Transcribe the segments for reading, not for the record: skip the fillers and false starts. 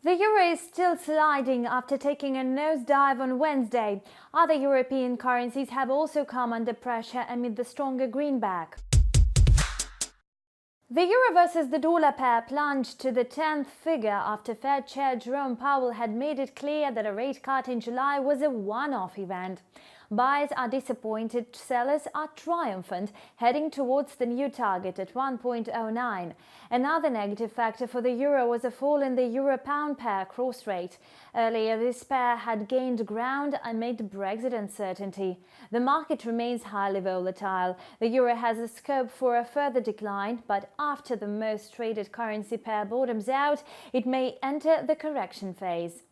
The euro is still sliding after taking a nosedive on Wednesday. Other European currencies have also come under pressure amid the stronger greenback. The euro versus the dollar pair plunged to the 10th figure after Fed Chair Jerome Powell had made it clear that a rate cut in July was a one-off event. Buyers are disappointed, sellers are triumphant, heading towards the new target at 1.09. Another negative factor for the euro was a fall in the euro-pound pair cross rate. Earlier, this pair had gained ground amid Brexit uncertainty. The market remains highly volatile. The euro has a scope for a further decline, but after the most traded currency pair bottoms out, it may enter the correction phase.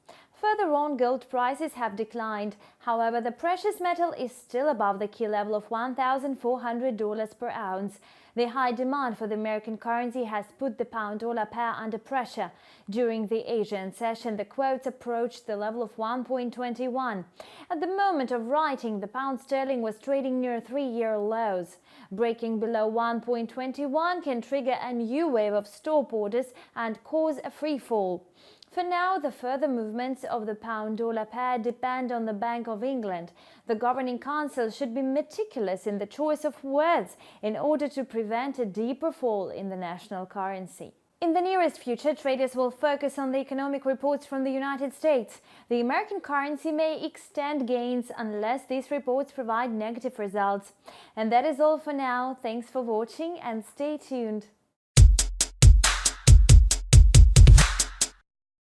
Further on, gold prices have declined. However, the precious metal is still above the key level of $1,400 per ounce. The high demand for the American currency has put the pound-dollar pair under pressure. During the Asian session, the quotes approached the level of 1.21. At the moment of writing, the pound sterling was trading near three-year lows. Breaking below 1.21 can trigger a new wave of stop orders and cause a free fall. For now, the further movements of the pound-dollar pair depend on the Bank of England. The Governing Council should be meticulous in the choice of words in order to prevent a deeper fall in the national currency. In the nearest future, traders will focus on the economic reports from the United States. The American currency may extend gains unless these reports provide negative results. And that is all for now. Thanks for watching and stay tuned.